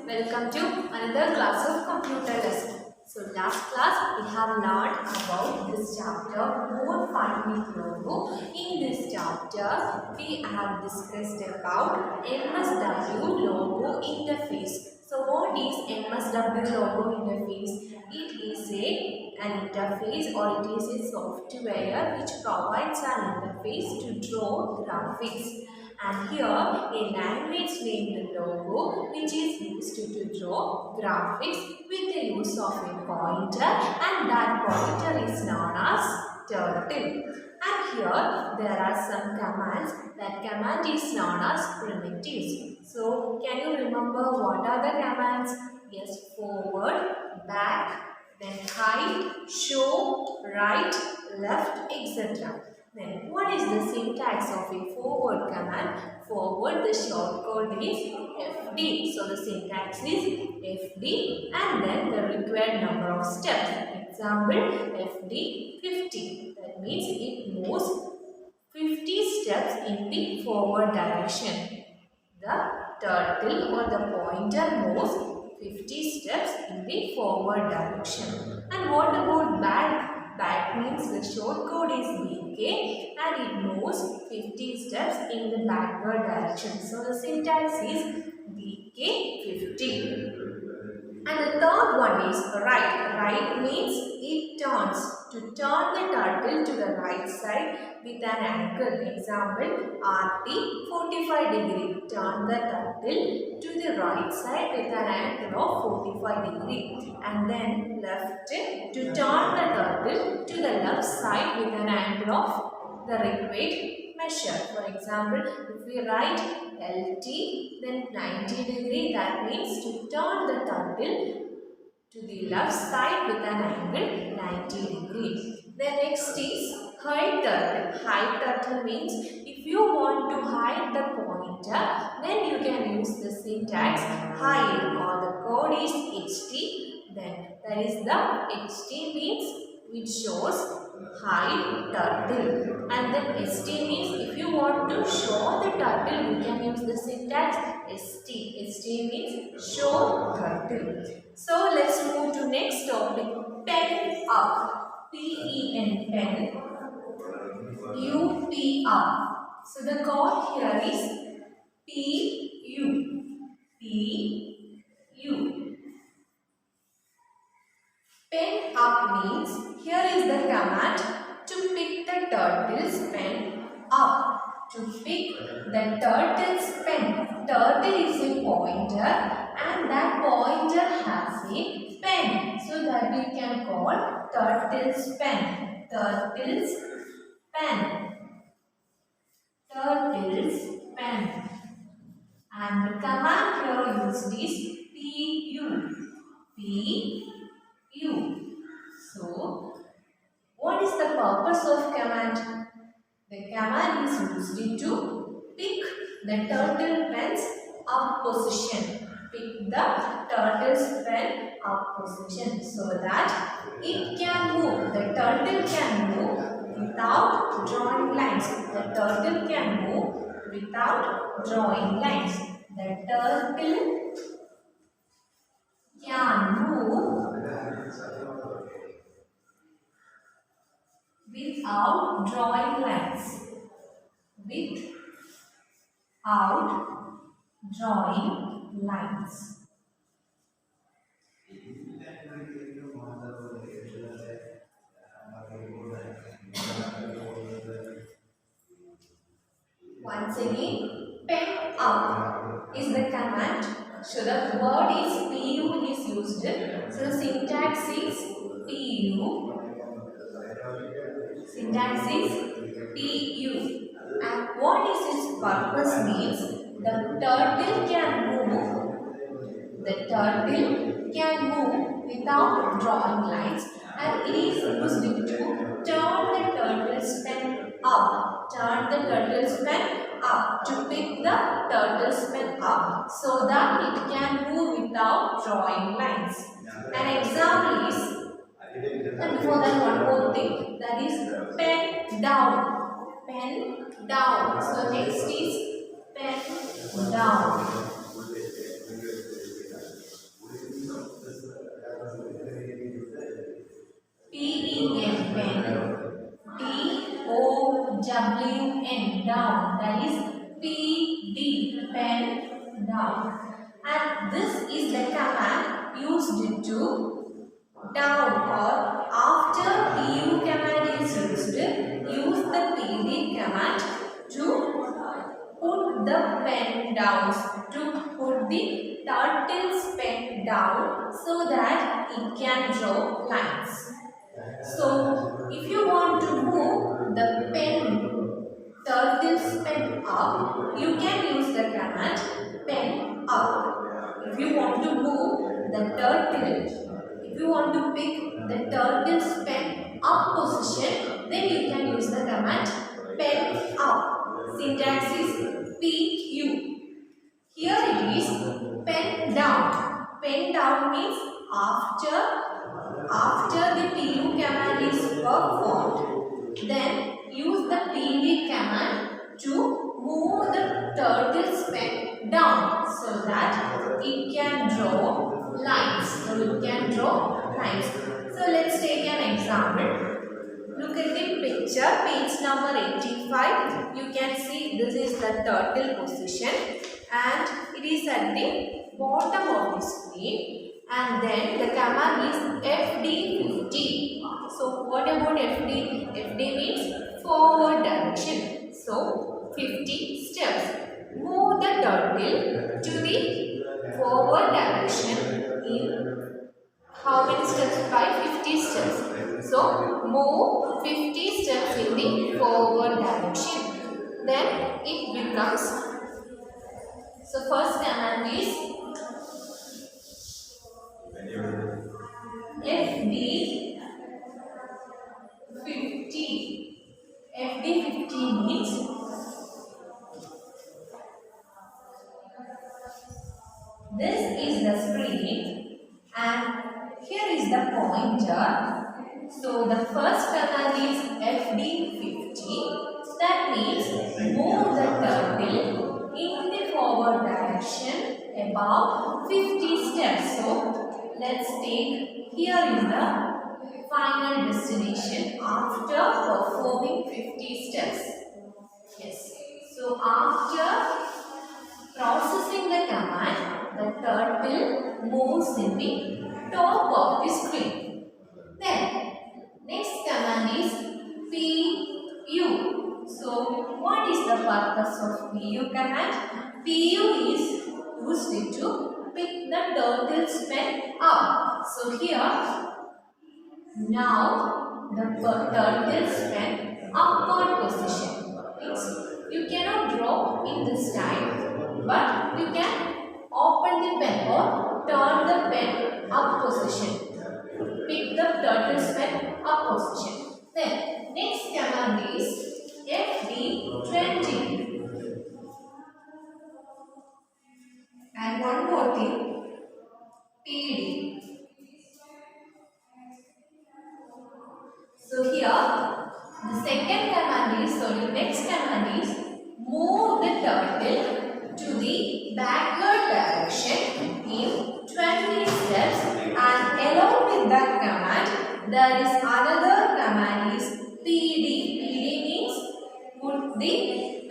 Welcome to another class of computer lesson. So last class we have learned about this chapter more fun with logo. In this chapter we have discussed about MSW logo interface. So what is MSW logo interface? It is an interface or it is a software which provides an interface to draw graphics. And here a language named logo which is used to draw graphics with the use of a pointer, and that pointer is known as turtle. And here there are some commands. That command is known as primitives. So can you remember what are the commands? Yes, forward, back, then height, show, right, left, etc. Then what is the syntax of a forward command? Forward, the shortcode is FD. So the syntax is FD and then the required number of steps. Example, FD 50. That means it moves 50 steps in the forward direction. The turtle or the pointer moves 50 steps in the forward direction. And what about back? Back means the short code is BK and it moves 50 steps in the backward direction. So the syntax is BK 50. And the third one is right. Right means it turns. To turn the turtle to the right side with an angle. Example, RT 45 degree. Turn the turtle to the right side with an angle of 45 degree. And then left, to turn the turtle to the left side with an angle of the required measure. For example, if we write LT, then 90 degree, that means to turn the turtle to the left side with an angle 90 degree. The next is hide turtle. Hide turtle means if you want to hide the pointer, then you can use the syntax hide or the code is HT. Then that is the HT means which shows hide turtle, and then ST means if you want to show the turtle you can use the syntax ST. ST means show turtle. So let's move to next topic, pen up. PEN, pen. UP up. So the code here is PU. PU. Pen up means here is the command to pick the turtle's pen up. To pick the turtle's pen. Turtle is a pointer and that pointer has a pen. So that we can call turtle's pen. Turtle's pen. Turtle's pen. And the command here used is PU. PU. So, what is the purpose of command? The command is used to pick the turtle pen's up position. Pick the turtle's pen up position so that it can move. The turtle can move without drawing lines. The turtle can move without drawing lines. The turtle can move without drawing lines. Without drawing lines. Once again, pen up is the command. So the word is PU is used. So the syntax is PU. Syntax is PU. And what is its purpose means the turtle can move. The turtle can move without drawing lines and it is used to turn the turtle's pen up. Turn the turtle's pen up to pick the turtle's pen up so that it can move without drawing lines. An example is, and before that one more thing, that is pen down. Pen down. So next is pen down. down. And this is the command used to down, or after PU command is used, use the PD command to put the pen down, to put the turtle's pen down so that it can draw lines. So if you want to move the turtle's pen up, you can use the command pen up. If you want to move the turtle, if you want to pick the turtle's pen up position, then you can use the command pen up. Syntax is PU. Here it is pen down. Pen down means after the PU command is performed, then use the PD command to move the turtle's pen down so that it can draw lines. So let's take an example. Look at the picture, page number 85. You can see this is the turtle position and it is at the bottom of the screen, and then the command is FD50. So what about FD? FD means forward direction. So 50 steps. Move the turtle to the forward direction in how many steps? By 50 steps. So move 50 steps in the forward direction. Then it becomes, so first command is FD50. FD50 means this is the screen and here is the pointer. So the first command is FD50. That means move the turtle in the forward direction about 50 steps. So let's take, here is the final destination after performing 50 steps. Yes. So after processing the command, the turtle moves in the top of the screen. Then next command is PU. So what is the purpose of PU command? PU is used to pick the turtle's pen up. So here now the turtle's pen upward position. You cannot draw in this time, but you can open the pen or turn the pen up position. Pick the turtle's pen up position. Then next command is FD20. And one more thing, PD. So here the second command is, next command is move the turtle to the backward direction in 20 steps, and along with that command there is another command is PD. PD means put the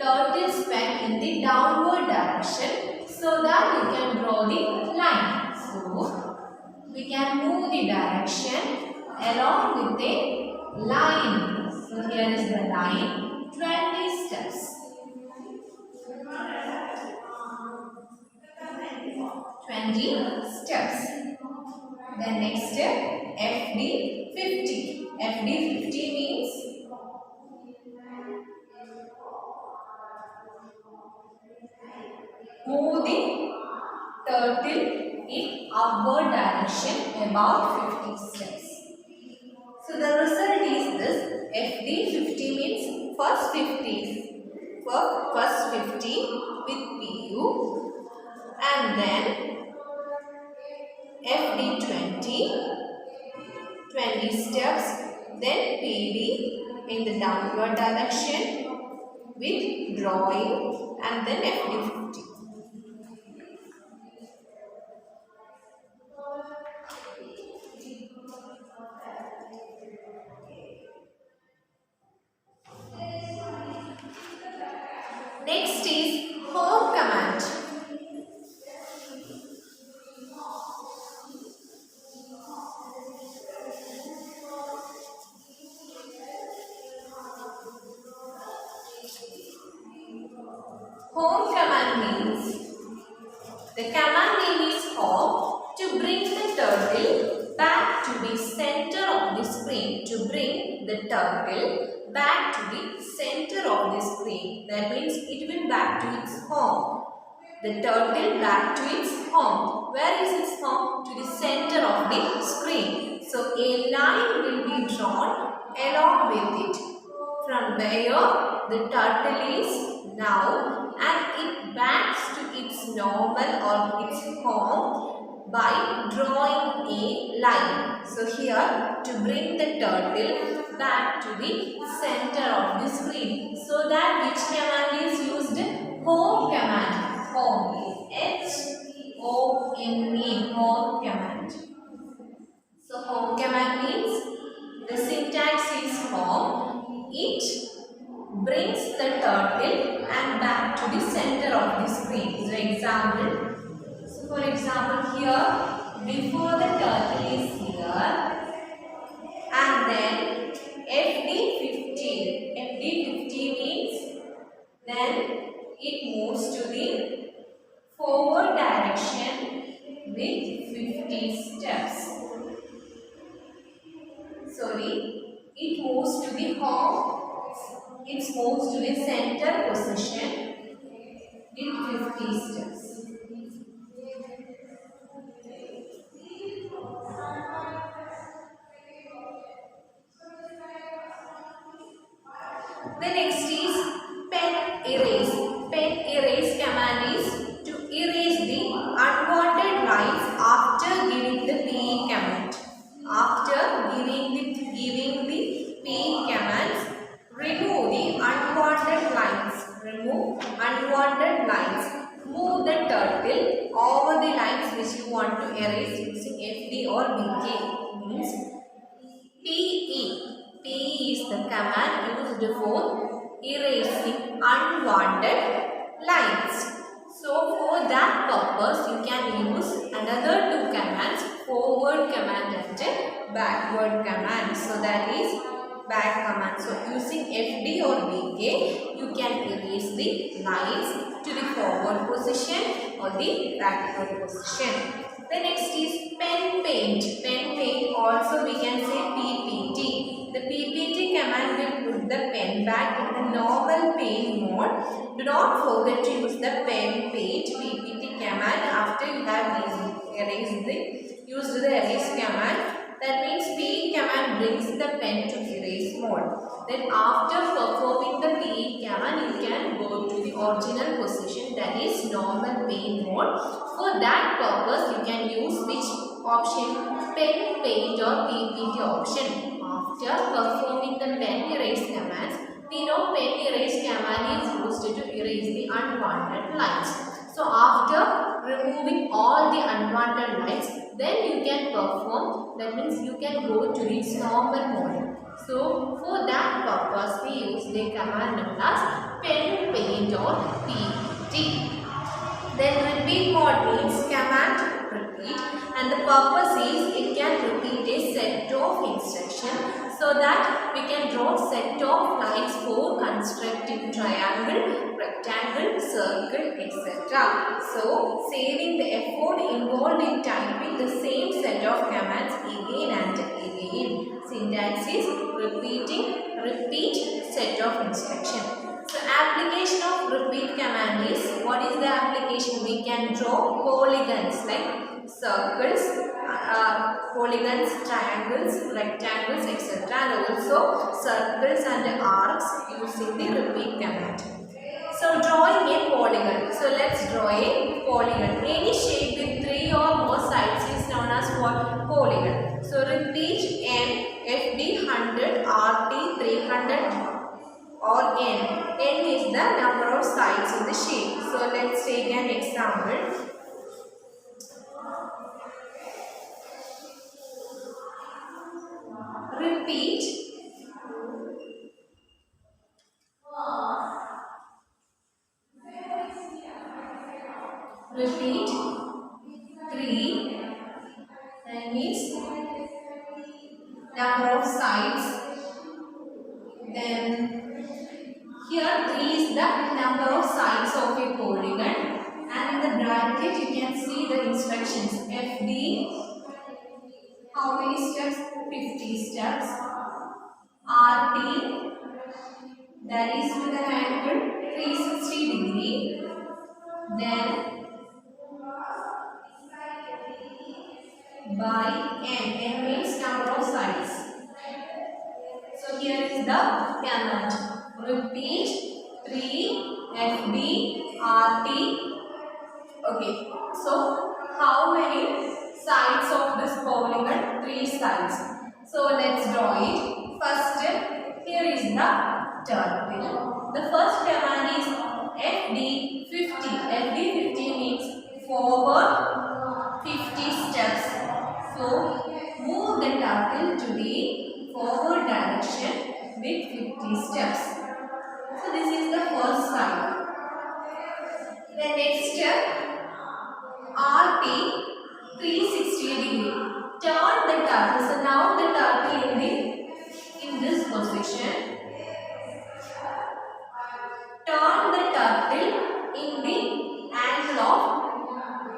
turtle's pen in the downward direction so that you can draw the line. So we can move the direction along with the line. So here is the line, 20 steps. 20 steps. Then next step, FD50. FD50 means move the turtle in upward direction about 50 steps. So the result is this. FD50 means first 50 with PU, and then FD20, 20 steps, then PD in the downward direction with drawing, and then FD50. Next is home command. command name is hop to bring the turtle back to the center of the screen. To bring the turtle back to the center of the screen. That means it will back to its home. The turtle back to its home. Where is its home? To the center of the screen. So a line will be drawn along with it. From where the turtle is now, and it backs to its normal or its home by drawing a line. So here, to bring the turtle back to the center of the screen. So that which command is used? Home command. Home. H-O-M-E. Home command. So home command means the syntax is home. It brings the turtle and back to the center of the screen. So example. So for example here, before the turtle is here, and then FD50. FD50 means then it moves to the forward direction with 50 steps. It moves to the home, it moves to the center position with 50 steps. The next is pen erase. Pen erase command is to erase the unwanted lines after giving the PE command. After giving the PE commands, remove the unwanted lines. Remove unwanted lines. Move the turtle over the lines which you want to erase using FD or BK. Means PE. PE is the command used for erasing unwanted lines. So for that purpose, you can use another two commands, forward command and backward command. So that is back command. So using FD or BK, you can erase the lines to the forward position or the backward position. The next is pen paint. Pen paint also we can say PPT. The PPT command will put the pen back in the normal paint mode. Do not forget to use the pen paint PPT command after you have used the erase command. That means PE command brings the pen to erase mode. Then after performing the PE command, you can go to the original position, that is normal paint mode. For that purpose, you can use which option? Pen, paint or PPT option. After performing the pen erase commands, we know pen erase command is used to erase the unwanted lines. So after removing all the unwanted lines, then you can perform, that means you can go to its normal mode. So for that purpose, we use the command known as pen, paint or PPT. Then repeat mode means command repeat, and the purpose is it can repeat a set of instructions so that we can draw set of lines for constructing triangle, rectangle, circle, etc. So saving the effort involved in typing the same set of commands again and again. Syntax is repeat set of instruction. So application of repeat command is, what is the application? We can draw polygons like circles, polygons, triangles, rectangles, etc. and also circles and arcs using the repeat command. So drawing a polygon. So let's draw a polygon. Any shape with 3 or more sides is known as what? Polygon. So repeat N, FD 100, RT 300 or N. N is the number of sides in the shape. So let's take an example. Repeat repeat 3, that means number of sides. Then here 3 is the number of sides of a polygon, and in the bracket you can see FD, how many steps? 50 steps. RT, that is with an angle 360 degree. Then by n. N means number of sides. So here is the command. Repeat 3 FD RT. Okay. So how many sides of this polygon? 3 sides. So let's draw it. First, here is the turtle. The first command is FD50. FD50 means forward 50 steps. So move the turtle to the forward direction with 50 steps. So this is the first side. The next step, RT 360 degree. Turn the turtle. So now the turtle in this position. Turn the turtle in the angle of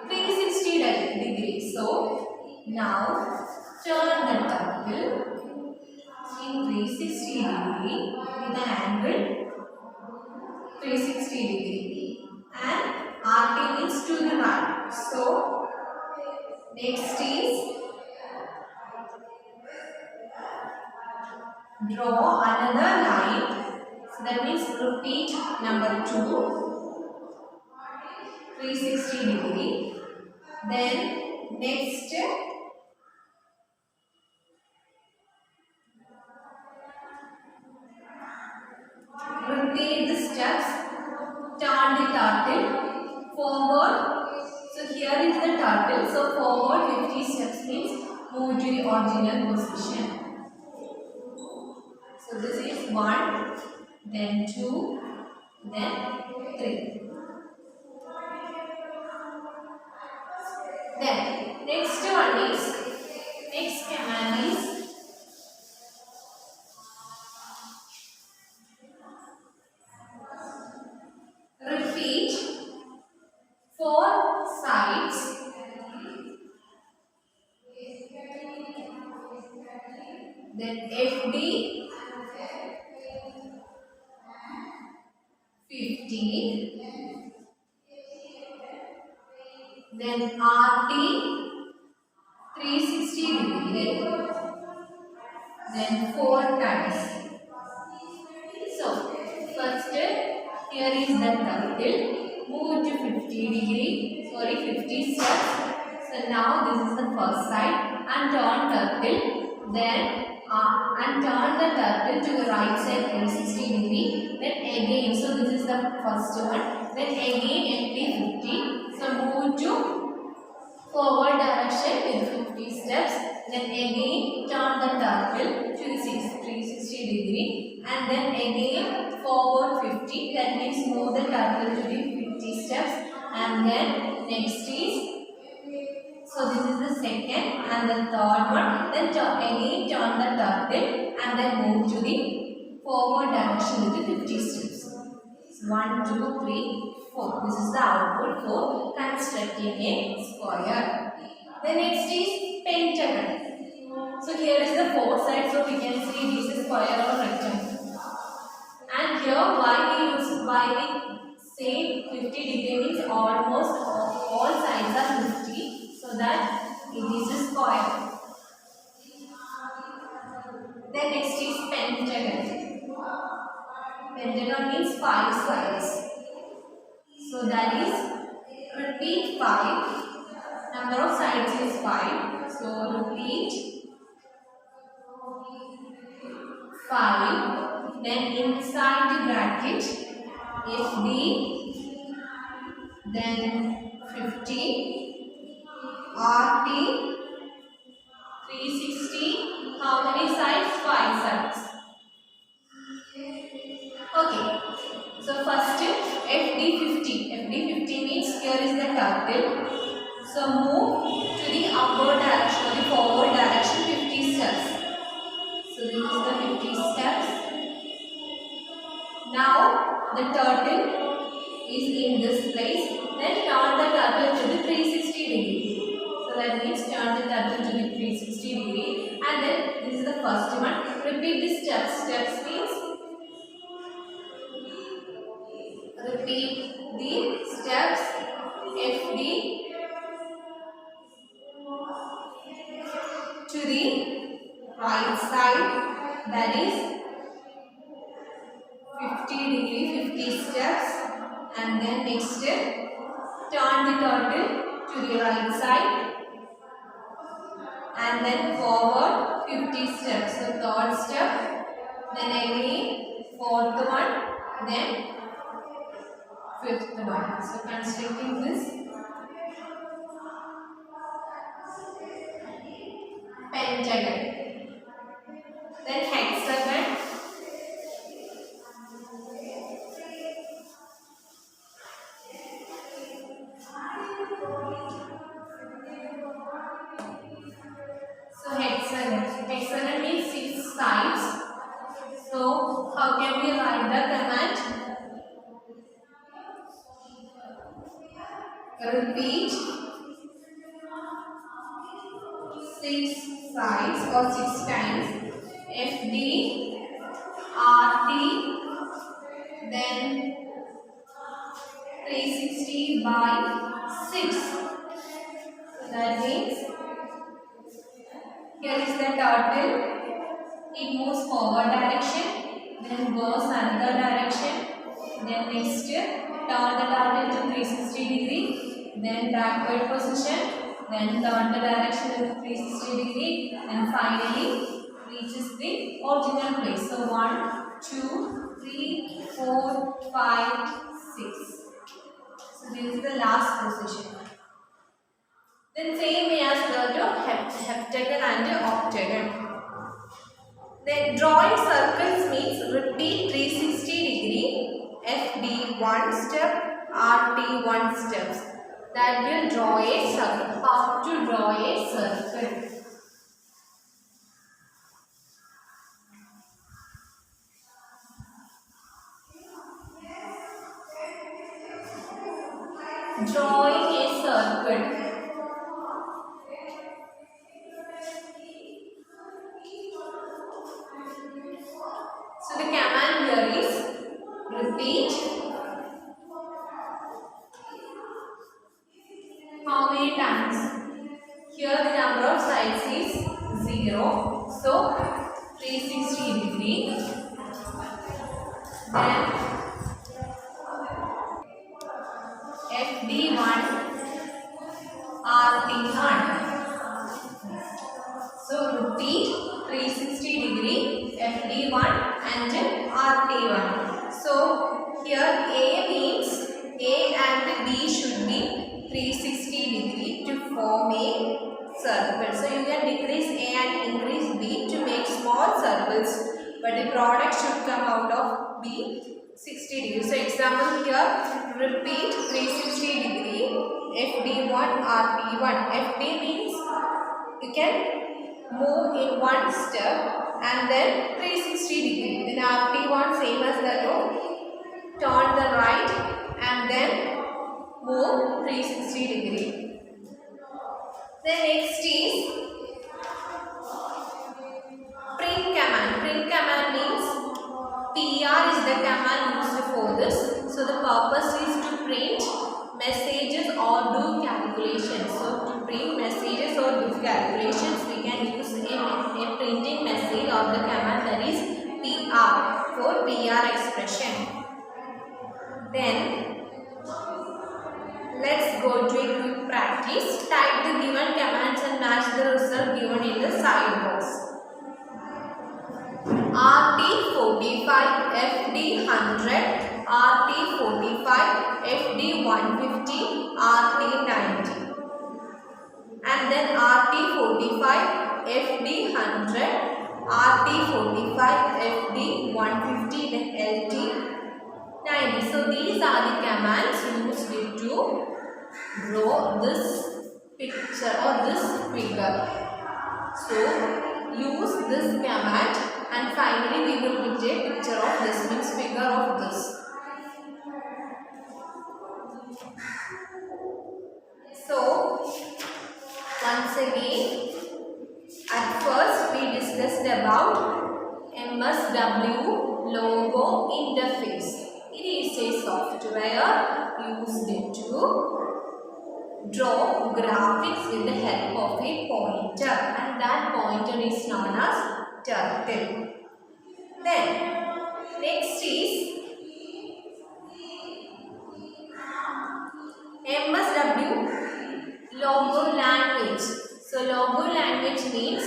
360 degree. So now turn the turtle in 360 degree with an angle 360 degree, and RT means to the right. So next is draw another line. So that means repeat number 2, 360 degree. Then next, repeat the steps. Turn the turtle forward. So here is the turtle. So forward 50 steps means move to the original position. So this is 1, then 2, then 3. Then next command is repeat 4 sides. Then FD 50. Then RT 360 degree. Then 4 times. So first, here is the turtle. Move to 50 degree. Sorry, 50 steps. So now this is the first side, and turn turtle. Then and turn the turtle to the right side 360 degree. Then again, so this is the first one. Then again FD 50. So move to forward direction with 50 steps. Then again turn the turtle to the 360 degree, and then again forward 50. That means move the turtle to the 50 steps. And then next is, so this is the second and the third one. Then again turn the turtle and then move to the forward direction with the 50 steps. 1, 2, 3, 4. This is the output for constructing a square. The next is pentagon. So here is the 4 sides, so we can see this is square or rectangle. And here why we say 50 degree means almost all sides are 50, so that it is a square. Then next is pentagon. Pentagon means 5 sides. So that is repeat 5. Number of sides is 5. So repeat 5. Then inside the bracket FD, then 50, RT 360. How many sides? 5 sides. Okay. So first FD50. FD50 means here is the turtle. So move to the upward direction or the forward direction 50 steps. So this is the 50 steps. Now the turtle is in this place. Then turn the turtle to the 360 degree. So that to the right side, that is 50 steps, and then next step turn the turtle to the right side and then forward 50 steps. So third step, then again fourth one, then fifth one. So constructing this pentagon, then hexagon, so hexagon means 6 sides. So how can we write the command? Repeat 6 sides or 6 times. FD, RT, then 360 by 6. So that means here is the turtle. It moves forward direction, then goes another direction, then next turn the turtle to 360 degree, then backward position, then turn the direction to 360 degree, and finally reaches the original place. So 1, 2, 3, 4, 5, 6. So this is the last position. Then same as the heptagon and octagon. Then drawing circles means repeat 360 degree, FD 1 step, RT 1 steps. That will draw a circle. How to draw a circle? Drawing a circle. So the command here is repeat. How many times? Here the number of sides is 0. So 360 degree. Then FD1, RT1. So repeat 360 degree, FD1 and RT1. So here A means A and B should be 360 degree to form a circle. So you can decrease A and increase B to make small circles, but the product should come out of B 60 degree. So example here, repeat 360 degree, FD1, RT1. FD means you can move in one step and then 360 degree. Then RT1 same as that one, turn the right and then move 360 degree. The next is print command. Print command means PR is the command used for this. So the purpose is to print messages or do calculations. So to print messages or do calculations, we can use a printing message or the command, that is PR, for PR expression. Then let's go to a quick practice. Type the given commands and match the result given in the side box. RT45, FD100, RT45, FD150, RT90. And then RT45, FD100, RT45, FD150, then LT90. So these are the commands used to draw this picture or this figure. So use this command and finally we will get a picture of this, means figure of this. So once again, at first we discussed about MSW logo interface. It is a software used to draw graphics with the help of a pointer, and that pointer is known as turtle. Then next is MSW, logo language. So logo language means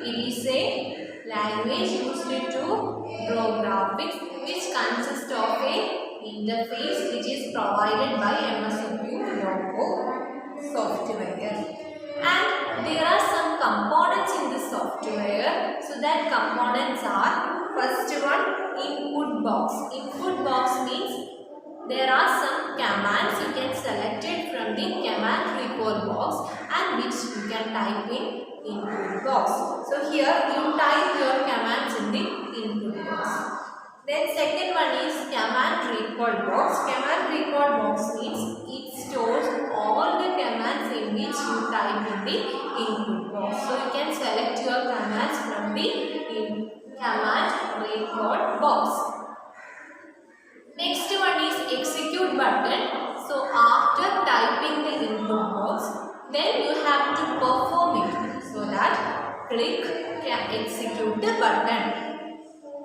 it is a language used to draw graphics which consists of a interface which is provided by MSW logo software. And there are some components in this software. So that components are, first one, input box. Input box means there are some commands you can select it from the command recall box and which you can type in input box. So here you type your commands in the input box. Then second one is command recall box. Command recall box means it stores all the commands in which you type in the input box. So you can select your commands from the command recall box. Next one is execute button. So after typing the input box, then you have to perform it. So that click execute the button.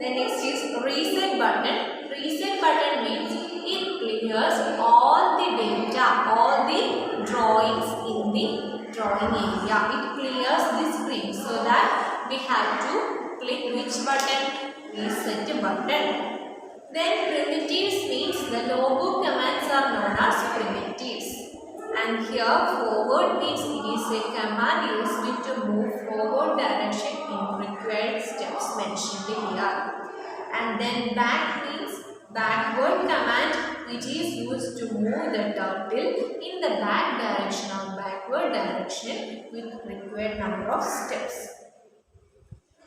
Then next is reset button. Reset button means it clears all the data, all the drawings in the drawing area. It clears the screen so that we have to click which button? Reset button. Then primitives means the logo commands are known as primitives. And here forward means it is a command used to move forward direction in required steps mentioned here. And then back means backward command which is used to move the turtle in the back direction or backward direction with required number of steps.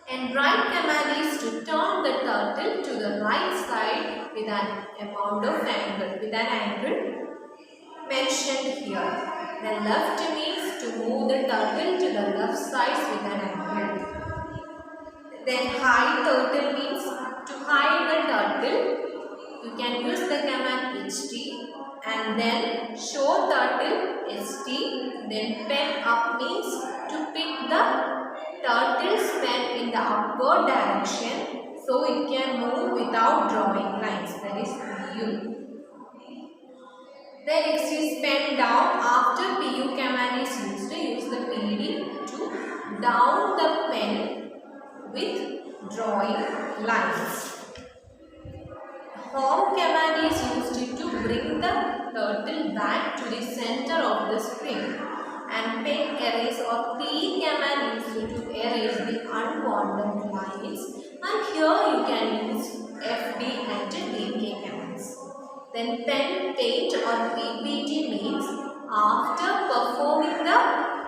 And right command is to turn the turtle to the right side with an amount of angle, with an angle mentioned here. Then left means to move the turtle to the left side with an angle. Then hide turtle means to hide the turtle. You can use the command ht and then show turtle st. Then pen up means to pick the turtle's pen in the upward direction so it can move without drawing lines. That is PU. Then next is pen down. After PU command is used, use the PD to down the pen with drawing lines. Home command is used to bring the turtle back to the center of the screen. And pen erase or P command is used to erase the unwanted lines. And here you can use FD and DK commands. Then pen paint or PPT means after performing the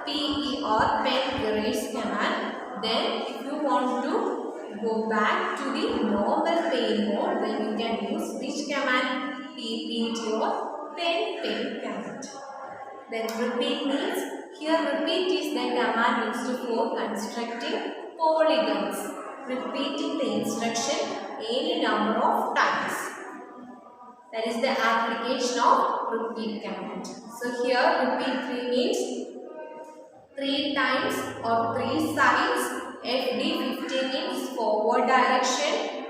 PE or pen erase command, then if you want to go back to the normal pen mode, then you can use which command? PPT or pen paint command. Then repeat means, here repeat is the command used for constructing polygons, repeating the instruction any number of times. That is the application of repeat command. So here repeat 3 means 3 times or 3 sides. FD 50 means forward direction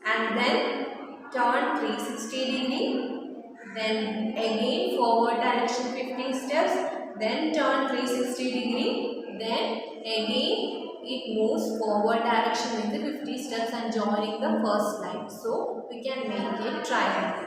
and then turn 360 degree. Then again forward direction 50 steps, then turn 360 degree, then again it moves forward direction with the 50 steps and joining the first line. So we can make a triangle.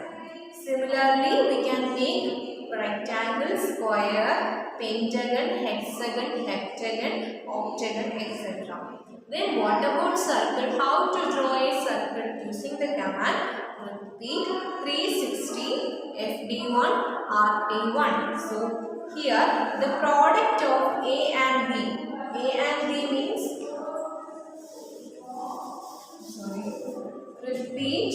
Similarly, we can make rectangle, square, pentagon, hexagon, heptagon, octagon, etc. Then what about circle? How to draw a circle using the command? Repeat 360 FD1 RT1. So here the product of A and B. A and B means repeat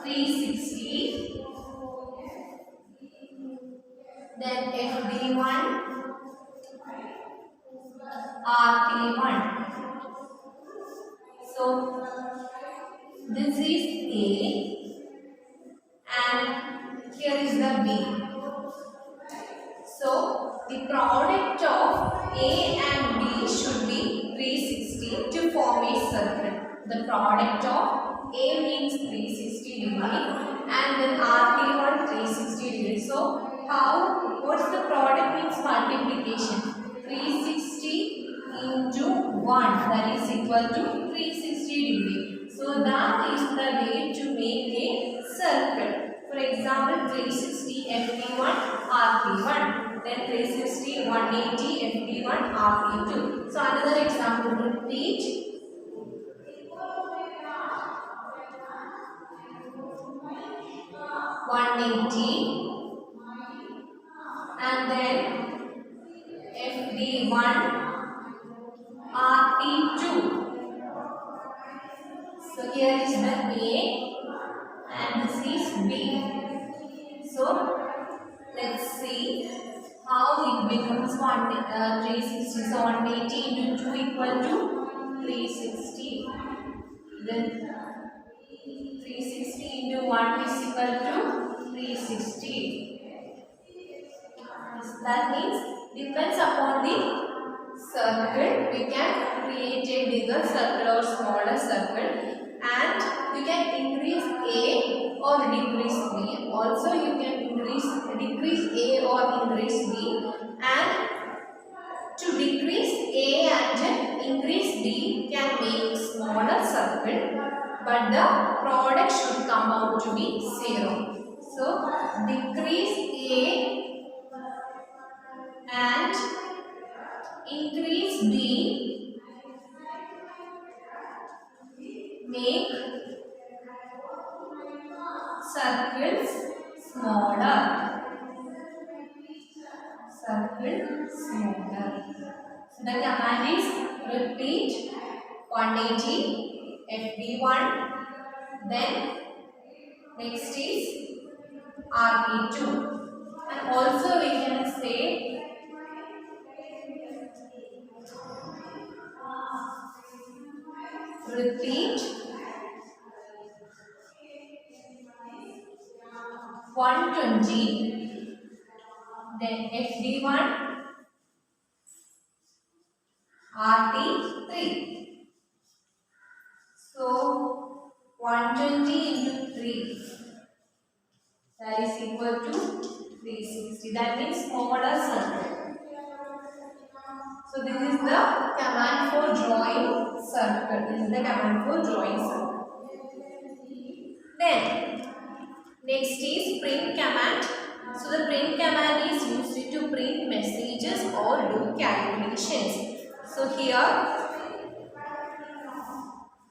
360. Then FD1 RT1. So this is A and and here is the B. So the product of A and B should be 360 to form a circle. The product of A means 360 degree and then RT1 360 degree. So what's the product means multiplication? 360 into 1, that is equal to 360 degree. So that is the way to make a circle. For example, 360 FP1 RP1, then 360 180 FP1 RP2. So another example, repeat. 180 and then FD1 RP2. So here is the A and this is B. So let's see how it becomes 360. So 180 into 2 equal to 360. Then 360 into 1 is equal to 360. That means depends upon the circle, we can create a bigger circle or smaller circle, and you can increase A or decrease B. Also you can decrease A or increase B, and to decrease A and increase B can make smaller circle, but the product should come out to be 0. So decrease A and increase B make circles smaller. Circle smaller. So the command is repeat 180 FD1, then next is RP2, and also we can say repeat 120, then FD1 RT3. So 120 into 3, that is equal to 360. That means smaller circle. So this is the command for drawing circle. This is the command for drawing circle. Then next is print command. So the print command is used to print messages or do calculations. So here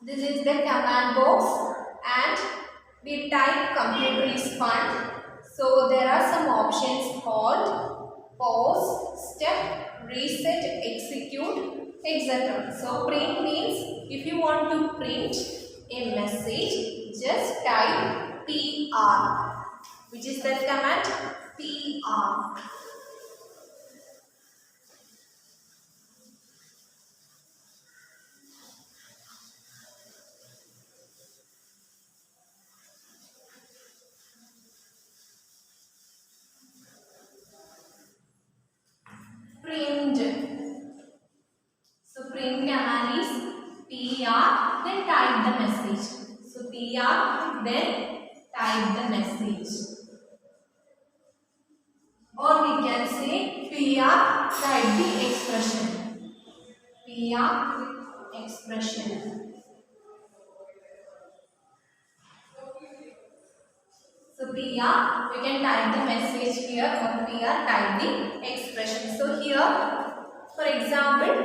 this is the command box and we type computer is fun. So there are some options called pause, step, reset, execute, etc. So print means if you want to print a message, just type PR, which is that command PR. Print. So print command is PR, then type the message. So PR, then type the message. Or we can say PR, type the expression. PR, expression. So PR, we can type the message here, or PR, type the expression. So here, for example,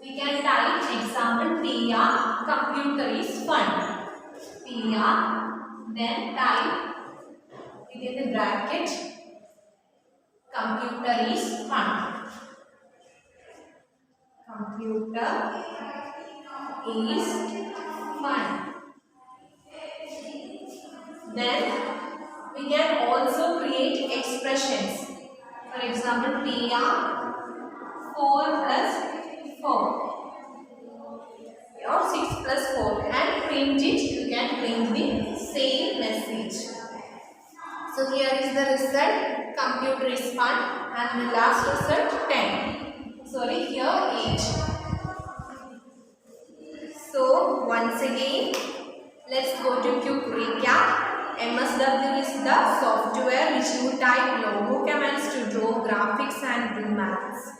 we can type example PR, computer is fun. PR, then type within the bracket, computer is fun. Computer is fun. Then we can also create expressions. For example, PR 4 plus 4 or 6 plus 4, and print it. You can print the same message. So here is the result. Computer is fun, and the last result 10. Sorry, here 8. So once again, let's go to quick recap. MSW is the software which you type logo commands to draw graphics and do maths.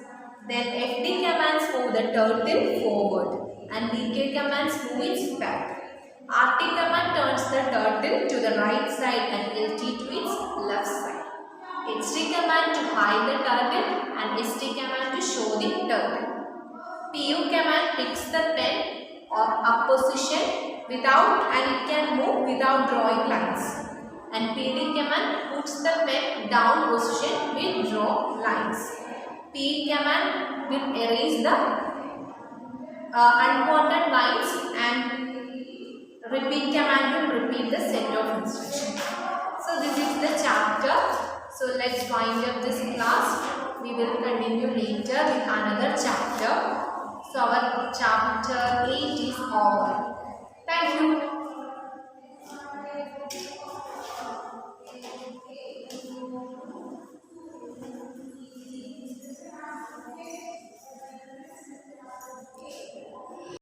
Then FD commands move the turtle forward, and DK commands move it back. RT command turns the turtle to the right side and LT to its left side. HT command to hide the turtle, and ST command to show the turtle. PU command picks the pen or up position without, and it can move without drawing lines. And PD command puts the pen down position with draw lines. PE command will erase the unwanted lines, and repeat command will repeat the set of instructions. So this is the chapter. So let's wind up this class. We will continue later with another chapter. So our chapter 8 is over. Thank you.